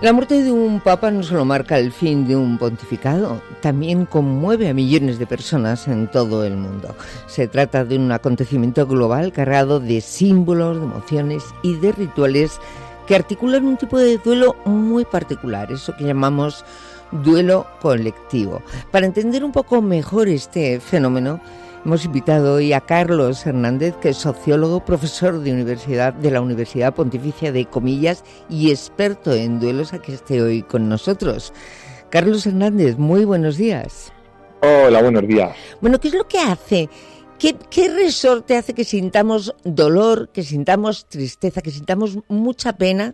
La muerte de un papa no solo marca el fin de un pontificado, también conmueve a millones de personas en todo el mundo. Se trata de un acontecimiento global cargado de símbolos, de emociones y de rituales que articulan un tipo de duelo muy particular, eso que llamamos duelo colectivo. Para entender un poco mejor este fenómeno, hemos invitado hoy a Carlos Hernández, que es sociólogo, profesor de la Universidad Pontificia de Comillas y experto en duelos, a que esté hoy con nosotros. Carlos Hernández, muy buenos días. Hola, buenos días. Bueno, ¿qué es lo que hace? ¿Qué resorte hace que sintamos dolor, que sintamos tristeza, que sintamos mucha pena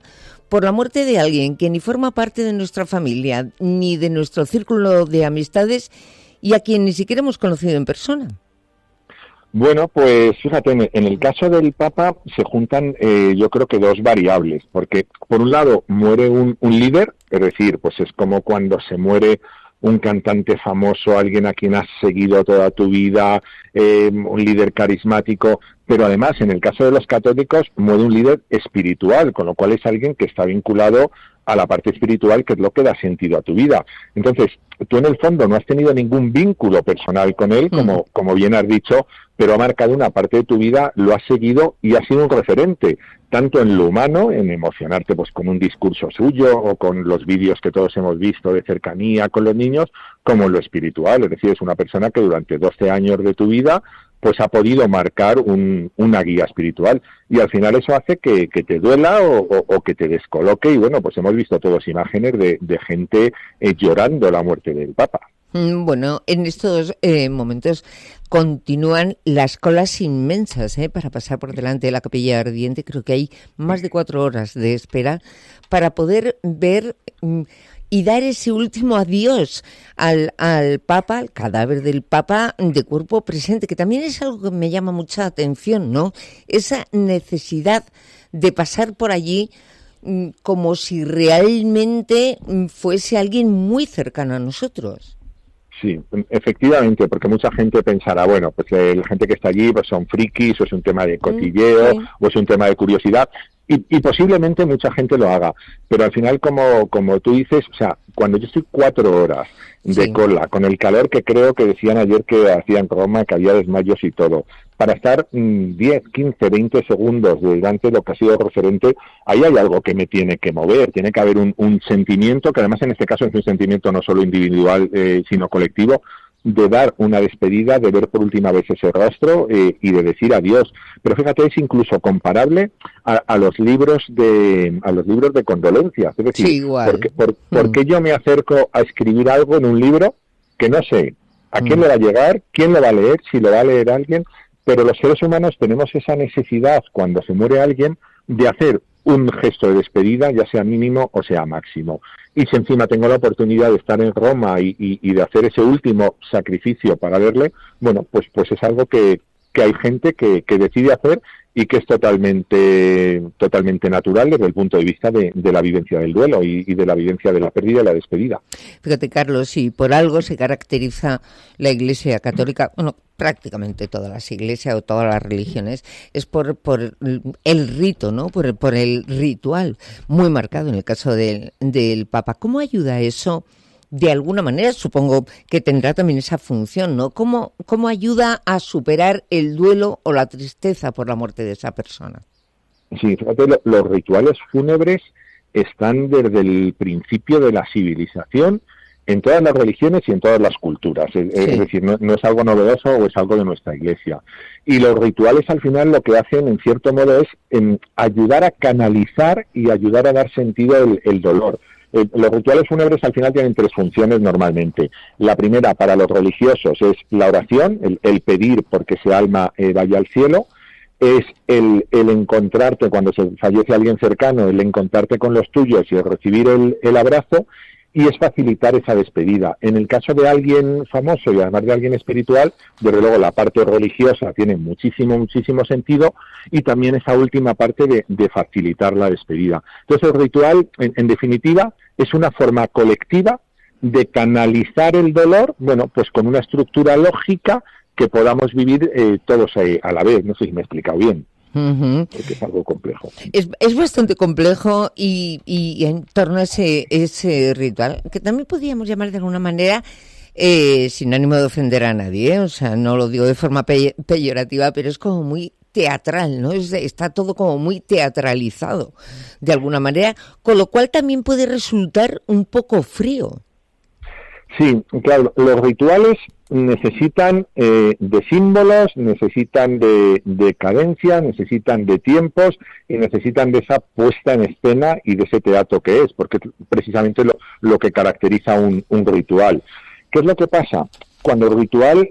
por la muerte de alguien que ni forma parte de nuestra familia, ni de nuestro círculo de amistades y a quien ni siquiera hemos conocido en persona? Bueno, pues fíjate, en el caso del Papa se juntan yo creo que dos variables, porque por un lado muere un líder, es decir, pues es como cuando se muere un cantante famoso, alguien a quien has seguido toda tu vida, un líder carismático, pero además en el caso de los católicos muere un líder espiritual, con lo cual es alguien que está vinculado a la parte espiritual, que es lo que da sentido a tu vida. Entonces, tú en el fondo no has tenido ningún vínculo personal con él, como bien has dicho, pero ha marcado una parte de tu vida, lo has seguido y ha sido un referente, tanto en lo humano, en emocionarte pues con un discurso suyo o con los vídeos que todos hemos visto de cercanía con los niños, como en lo espiritual. Es decir, es una persona que durante 12 años de tu vida pues ha podido marcar una guía espiritual, y al final eso hace que te duela o que te descoloque, y bueno, pues hemos visto todas imágenes de gente llorando la muerte del Papa. Bueno, en estos momentos continúan las colas inmensas para pasar por delante de la Capilla Ardiente. Creo que hay más de 4 horas de espera para poder ver y dar ese último adiós al Papa, al cadáver del Papa de cuerpo presente, que también es algo que me llama mucha atención, ¿no? Esa necesidad de pasar por allí como si realmente fuese alguien muy cercano a nosotros. Sí, efectivamente, porque mucha gente pensará, bueno, pues la gente que está allí pues son frikis, o es un tema de cotilleo, o es un tema de curiosidad, y posiblemente mucha gente lo haga, pero al final, como tú dices, o sea, cuando yo estoy 4 horas de cola, con el calor que creo que decían ayer que hacía en Roma, que había desmayos y todo, para estar 10, 15, 20 segundos delante de lo que ha sido referente, ahí hay algo que me tiene que mover, tiene que haber un sentimiento, que además en este caso es un sentimiento no solo individual, sino colectivo, de dar una despedida, de ver por última vez ese rostro y de decir adiós. Pero fíjate, es incluso comparable a los libros de condolencias. Es decir, sí, igual. ¿por qué yo me acerco a escribir algo en un libro que no sé a quién le va a llegar, quién lo va a leer, si lo va a leer alguien? Pero los seres humanos tenemos esa necesidad, cuando se muere alguien, de hacer un gesto de despedida, ya sea mínimo o sea máximo. Y si encima tengo la oportunidad de estar en Roma y de hacer ese último sacrificio para verle, bueno, pues es algo que hay gente que decide hacer, y que es totalmente natural desde el punto de vista de la vivencia del duelo y de la vivencia de la pérdida y la despedida. Fíjate, Carlos, si por algo se caracteriza la Iglesia Católica, bueno, prácticamente todas las iglesias o todas las religiones, es por el rito, ¿no? Por el ritual, muy marcado en el caso del Papa. ¿Cómo ayuda eso? De alguna manera, supongo que tendrá también esa función, ¿no? ¿Cómo ayuda a superar el duelo o la tristeza por la muerte de esa persona? Sí, fíjate, los rituales fúnebres están desde el principio de la civilización en todas las religiones y en todas las culturas. Es decir, no es algo novedoso o es algo de nuestra Iglesia. Y los rituales al final lo que hacen, en cierto modo, es ayudar a canalizar y ayudar a dar sentido el dolor. Los rituales fúnebres al final tienen 3 funciones normalmente. La primera, para los religiosos, es la oración, el pedir porque ese alma vaya al cielo. Es el encontrarte, cuando se fallece alguien cercano, el encontrarte con los tuyos y el recibir el abrazo, y es facilitar esa despedida. En el caso de alguien famoso y además de alguien espiritual, desde luego la parte religiosa tiene muchísimo sentido, y también esa última parte de facilitar la despedida. Entonces el ritual, en definitiva, es una forma colectiva de canalizar el dolor, bueno, pues con una estructura lógica que podamos vivir todos a la vez. No sé si me he explicado bien. porque es algo complejo. Es bastante complejo y en torno a ese ritual, que también podríamos llamar de alguna manera, sin ánimo de ofender a nadie, o sea, no lo digo de forma peyorativa, pero es como muy teatral, ¿no? Está todo como muy teatralizado, de alguna manera, con lo cual también puede resultar un poco frío. Sí, claro, los rituales necesitan de símbolos, necesitan de cadencia, necesitan de tiempos y necesitan de esa puesta en escena y de ese teatro que es, porque precisamente lo que caracteriza un ritual. ¿Qué es lo que pasa? Cuando el ritual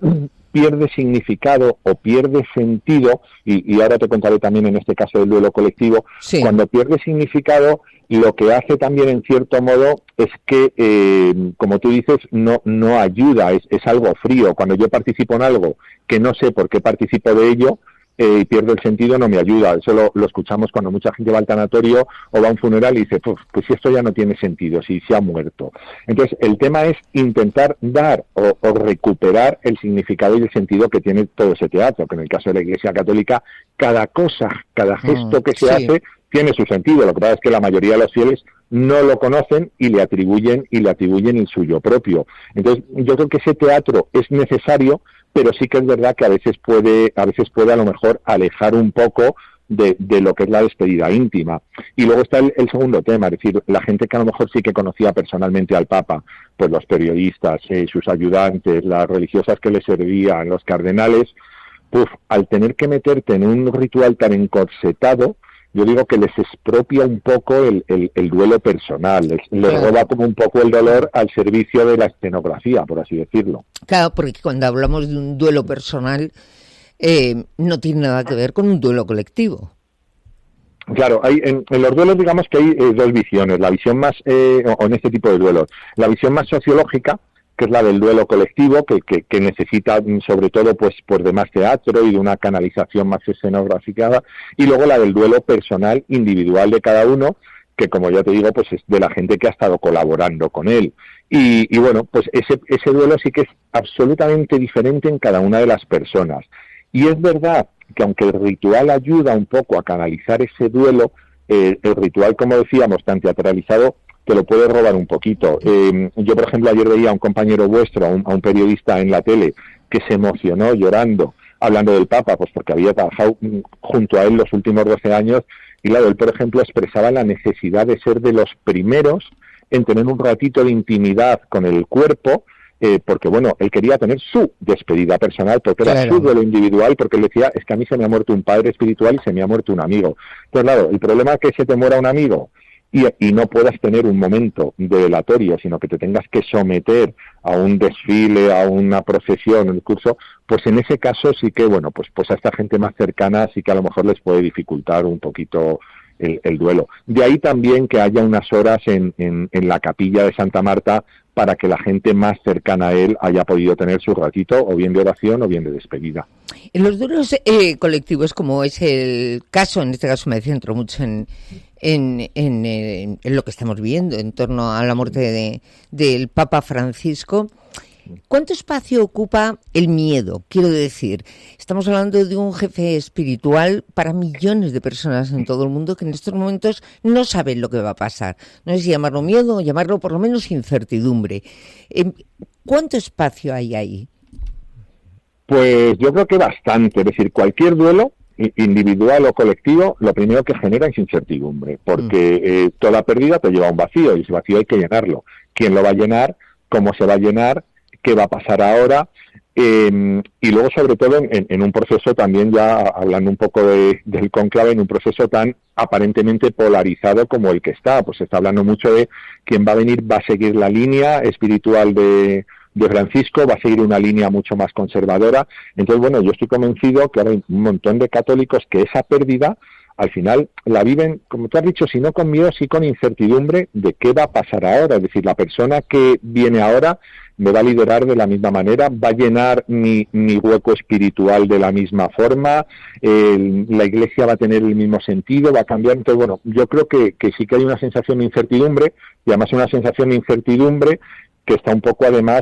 pierde significado o pierde sentido, y ahora te contaré también en este caso del duelo colectivo, sí. Cuando pierde significado, lo que hace también en cierto modo es que, como tú dices, no ayuda, es algo frío. Cuando yo participo en algo que no sé por qué participo de ello, y pierdo el sentido, no me ayuda. Eso lo escuchamos cuando mucha gente va al tanatorio o va a un funeral y dice, pues si esto ya no tiene sentido, si se ha muerto. Entonces, el tema es intentar dar o recuperar el significado y el sentido que tiene todo ese teatro, que en el caso de la Iglesia Católica, cada cosa, cada gesto que se hace tiene su sentido. Lo que pasa es que la mayoría de los fieles no lo conocen y le atribuyen el suyo propio. Entonces, yo creo que ese teatro es necesario, pero sí que es verdad que a veces puede a lo mejor alejar un poco de lo que es la despedida íntima. Y luego está el segundo tema, es decir, la gente que a lo mejor sí que conocía personalmente al Papa, pues los periodistas, sus ayudantes, las religiosas que le servían, los cardenales, al tener que meterte en un ritual tan encorsetado, yo digo que les expropia un poco el duelo personal, les roba como un poco el dolor al servicio de la escenografía, por así decirlo. Claro, porque cuando hablamos de un duelo personal, no tiene nada que ver con un duelo colectivo. Claro, en los duelos digamos que hay dos visiones, la visión más, o en este tipo de duelos, la visión más sociológica, que es la del duelo colectivo, que necesita sobre todo pues de más teatro y de una canalización más escenográfica, y luego la del duelo personal, individual de cada uno, que como ya te digo, pues es de la gente que ha estado colaborando con él. Y bueno, pues ese duelo sí que es absolutamente diferente en cada una de las personas. Y es verdad que aunque el ritual ayuda un poco a canalizar ese duelo, el ritual, como decíamos, tan teatralizado, te lo puede robar un poquito. Yo, por ejemplo, ayer veía a un compañero vuestro, a un periodista en la tele, que se emocionó llorando, hablando del Papa, pues porque había trabajado junto a él los últimos 12 años, y claro, él, por ejemplo, expresaba la necesidad de ser de los primeros en tener un ratito de intimidad con el cuerpo, porque, bueno, él quería tener su despedida personal, porque era su duelo individual, porque él decía, es que a mí se me ha muerto un padre espiritual y se me ha muerto un amigo. Entonces, claro, el problema es que se te muera un amigo, y no puedas tener un momento de velatorio, sino que te tengas que someter a un desfile, a una procesión, un curso, pues en ese caso sí que, bueno, pues a esta gente más cercana sí que a lo mejor les puede dificultar un poquito el duelo. De ahí también que haya unas horas en la capilla de Santa Marta para que la gente más cercana a él haya podido tener su ratito, o bien de oración o bien de despedida. En los duelos colectivos, como es el caso, en este caso me centro mucho en lo que estamos viendo en torno a la muerte del Papa Francisco, ¿cuánto espacio ocupa el miedo? Quiero decir, estamos hablando de un jefe espiritual para millones de personas en todo el mundo que en estos momentos no saben lo que va a pasar. No sé si llamarlo miedo o llamarlo por lo menos incertidumbre. ¿Cuánto espacio hay ahí? Pues yo creo que bastante. Es decir, cualquier duelo, individual o colectivo, lo primero que genera es incertidumbre, porque toda pérdida te lleva a un vacío, y ese vacío hay que llenarlo. ¿Quién lo va a llenar? ¿Cómo se va a llenar? ¿Qué va a pasar ahora? Y luego, sobre todo, en un proceso también, ya hablando un poco del cónclave, en un proceso tan aparentemente polarizado como el que está, pues se está hablando mucho de quién va a venir, va a seguir la línea espiritual de Francisco, va a seguir una línea mucho más conservadora. Entonces, bueno, yo estoy convencido que ahora hay un montón de católicos que esa pérdida al final la viven, como tú has dicho, si no con miedo, sí con incertidumbre de qué va a pasar ahora. Es decir, la persona que viene ahora me va a liderar de la misma manera, va a llenar mi hueco espiritual de la misma forma, la Iglesia va a tener el mismo sentido, va a cambiar. Entonces, bueno, yo creo que sí que hay una sensación de incertidumbre, y además una sensación de incertidumbre que está un poco además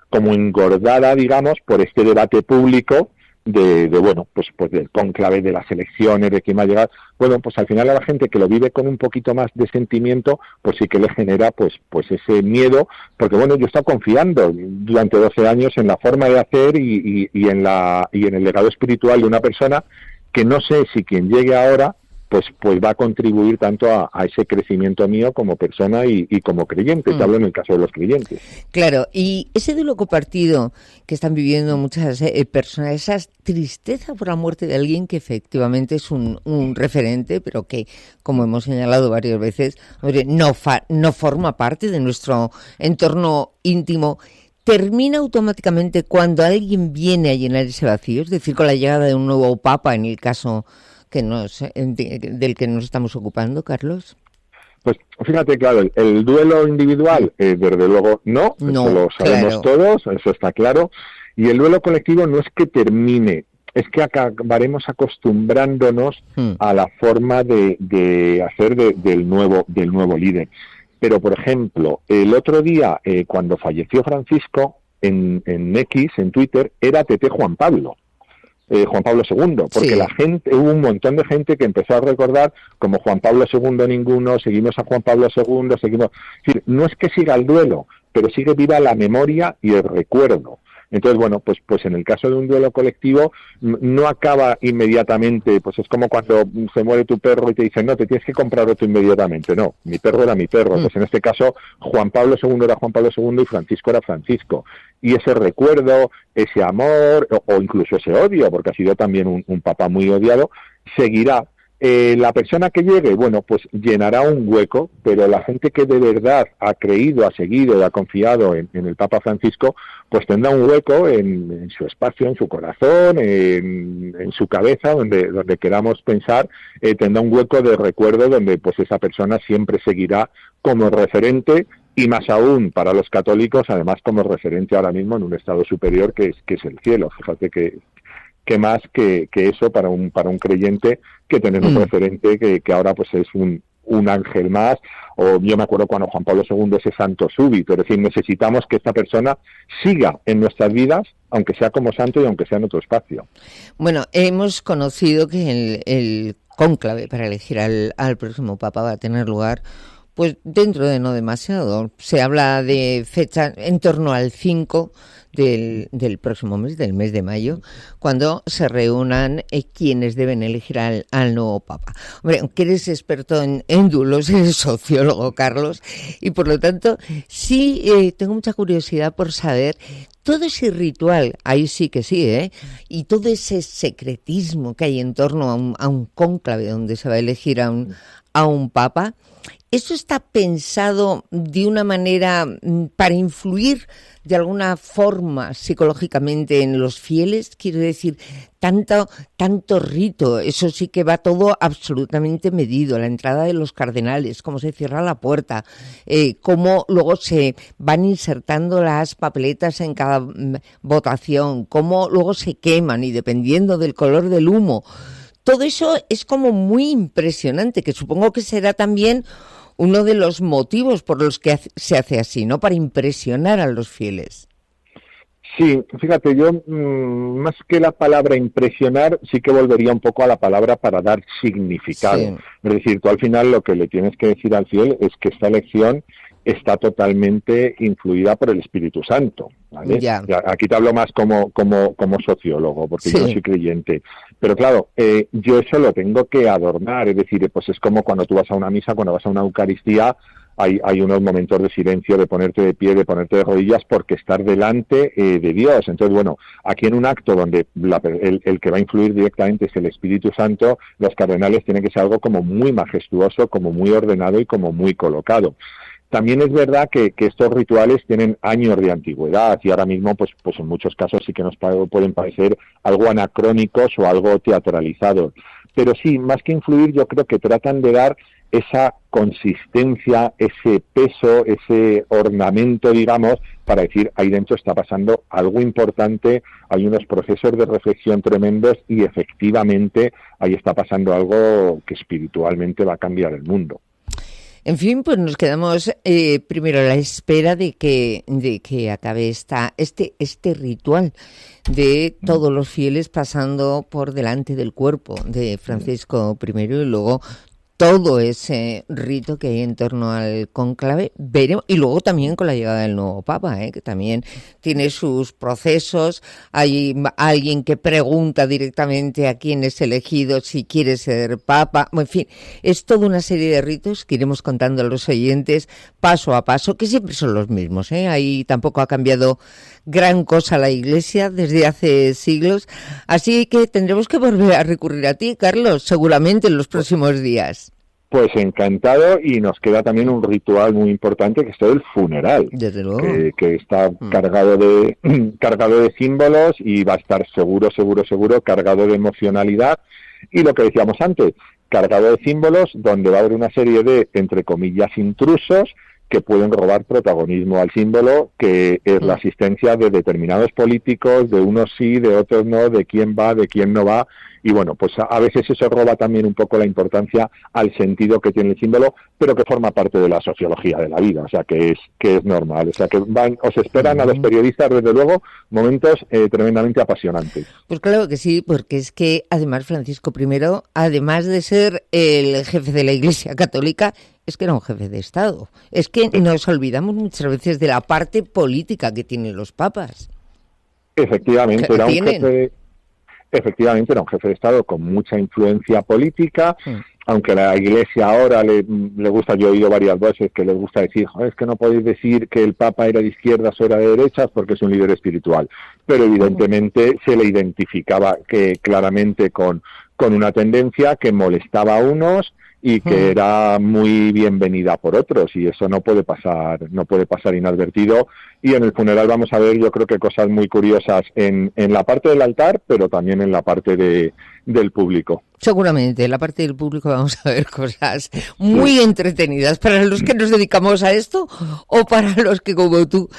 como engordada, digamos, por este debate público bueno, pues del cónclave, de las elecciones, de quién va a llegar. Bueno, pues al final a la gente que lo vive con un poquito más de sentimiento, pues sí que le genera pues ese miedo, porque bueno, yo he estado confiando durante 12 años en la forma de hacer y en el legado espiritual de una persona que no sé si quien llegue ahora pues va a contribuir tanto a ese crecimiento mío como persona y como creyente. Te hablo en el caso de los creyentes. Claro, y ese duelo compartido que están viviendo muchas personas, esa tristeza por la muerte de alguien que efectivamente es un referente, pero que, como hemos señalado varias veces, no forma parte de nuestro entorno íntimo, ¿termina automáticamente cuando alguien viene a llenar ese vacío? Es decir, con la llegada de un nuevo papa, en el caso del que nos estamos ocupando, Carlos. Pues fíjate, claro, el duelo individual, desde luego no, eso lo sabemos todos, eso está claro, y el duelo colectivo no es que termine, es que acabaremos acostumbrándonos a la forma de hacer del nuevo líder. Pero, por ejemplo, el otro día, cuando falleció Francisco, en X, en Twitter, era Tete Juan Pablo II, porque la gente, hubo un montón de gente que empezó a recordar como Juan Pablo II ninguno, seguimos a Juan Pablo II, seguimos... Es decir, no es que siga el duelo, pero sigue viva la memoria y el recuerdo. Entonces, bueno, pues en el caso de un duelo colectivo no acaba inmediatamente, pues es como cuando se muere tu perro y te dicen, no, te tienes que comprar otro inmediatamente. No, mi perro era mi perro. Pues en este caso, Juan Pablo II era Juan Pablo II y Francisco era Francisco. Y ese recuerdo, ese amor o incluso ese odio, porque ha sido también un papa muy odiado, seguirá. La persona que llegue, bueno, pues llenará un hueco, pero la gente que de verdad ha creído, ha seguido y ha confiado en el Papa Francisco, pues tendrá un hueco en su espacio, en su corazón, en su cabeza, donde queramos pensar, tendrá un hueco de recuerdo donde pues esa persona siempre seguirá como referente, y más aún para los católicos, además como referente ahora mismo en un estado superior que es el cielo. Fíjate que más que eso para un creyente, que tener un referente que ahora pues es un ángel más, o yo me acuerdo cuando Juan Pablo II ese santo súbito, es decir, necesitamos que esta persona siga en nuestras vidas, aunque sea como santo y aunque sea en otro espacio. Bueno, hemos conocido que el cónclave para elegir al próximo papa va a tener lugar pues dentro de no demasiado. Se habla de fecha en torno al 5 del próximo mes, del mes de mayo, cuando se reúnan quienes deben elegir al nuevo papa. Hombre, aunque eres experto en duelos, eres sociólogo, Carlos, y por lo tanto sí tengo mucha curiosidad por saber todo ese ritual, ahí sí que sí, y todo ese secretismo que hay en torno a un cónclave donde se va a elegir a un papa. ¿Eso está pensado de una manera para influir de alguna forma psicológicamente en los fieles? Quiero decir, tanto rito, eso sí que va todo absolutamente medido, la entrada de los cardenales, cómo se cierra la puerta, cómo luego se van insertando las papeletas en cada votación, cómo luego se queman y dependiendo del color del humo. Todo eso es como muy impresionante, que supongo que será también uno de los motivos por los que se hace así, ¿no? Para impresionar a los fieles. Sí, fíjate, yo más que la palabra impresionar, sí que volvería un poco a la palabra para dar significado. Sí. Es decir, tú al final lo que le tienes que decir al fiel es que esta elección está totalmente influida por el Espíritu Santo, ¿vale? Ya. Aquí te hablo más como sociólogo, porque sí, yo soy creyente. Pero claro, yo eso lo tengo que adornar, es decir, pues es como cuando tú vas a una misa, cuando vas a una Eucaristía, hay unos momentos de silencio, de ponerte de pie, de ponerte de rodillas, porque estar delante de Dios. Entonces, bueno, aquí en un acto donde el que va a influir directamente es el Espíritu Santo, los cardenales tienen que ser algo como muy majestuoso, como muy ordenado y como muy colocado. También es verdad que estos rituales tienen años de antigüedad y ahora mismo, pues en muchos casos sí que nos pueden parecer algo anacrónicos o algo teatralizados. Pero sí, más que influir, yo creo que tratan de dar esa consistencia, ese peso, ese ornamento, digamos, para decir, ahí dentro está pasando algo importante, hay unos procesos de reflexión tremendos y efectivamente ahí está pasando algo que espiritualmente va a cambiar el mundo. En fin, pues nos quedamos primero a la espera de que acabe este ritual de todos los fieles pasando por delante del cuerpo de Francisco I y luego todo ese rito que hay en torno al cónclave, veremos, y luego también con la llegada del nuevo Papa, que también tiene sus procesos. Hay alguien que pregunta directamente a quién es elegido si quiere ser Papa. En fin, es toda una serie de ritos que iremos contando a los oyentes paso a paso, que siempre son los mismos. Ahí tampoco ha cambiado gran cosa la Iglesia desde hace siglos. Así que tendremos que volver a recurrir a ti, Carlos, seguramente en los próximos días. Pues encantado, y nos queda también un ritual muy importante, que es todo el funeral. Desde luego. Que está cargado de símbolos y va a estar seguro, cargado de emocionalidad. Y lo que decíamos antes, cargado de símbolos, donde va a haber una serie de, entre comillas, intrusos que pueden robar protagonismo al símbolo, que es la asistencia de determinados políticos, de unos sí, de otros no, de quién va, de quién no va. Y bueno, pues a veces eso roba también un poco la importancia al sentido que tiene el símbolo, pero que forma parte de la sociología de la vida, o sea que es normal. O sea que os esperan a los periodistas, desde luego, momentos tremendamente apasionantes. Pues claro que sí, porque es que además Francisco I, además de ser el jefe de la Iglesia Católica, es que era un jefe de Estado. Es que nos olvidamos muchas veces de la parte política que tienen los papas. Efectivamente, era un jefe de Estado con mucha influencia política, aunque a la Iglesia ahora le gusta, yo he oído varias veces que les gusta decir, es que no podéis decir que el Papa era de izquierdas o era de derechas porque es un líder espiritual, pero evidentemente se le identificaba claramente con una tendencia que molestaba a unos y que era muy bienvenida por otros, y eso no puede pasar inadvertido. Y en el funeral vamos a ver, yo creo que cosas muy curiosas en la parte del altar, pero también en la parte del público. Seguramente, en la parte del público vamos a ver cosas muy entretenidas para los que nos dedicamos a esto o para los que, como tú,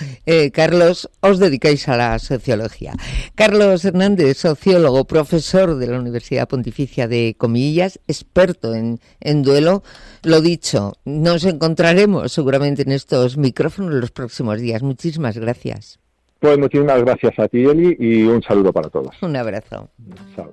Carlos, os dedicáis a la sociología. Carlos Hernández, sociólogo, profesor de la Universidad Pontificia de Comillas, experto en duelo. Lo dicho, nos encontraremos seguramente en estos micrófonos los próximos días. Muchísimas gracias. Pues muchísimas gracias a ti, Eli, y un saludo para todos. Un abrazo. Chao.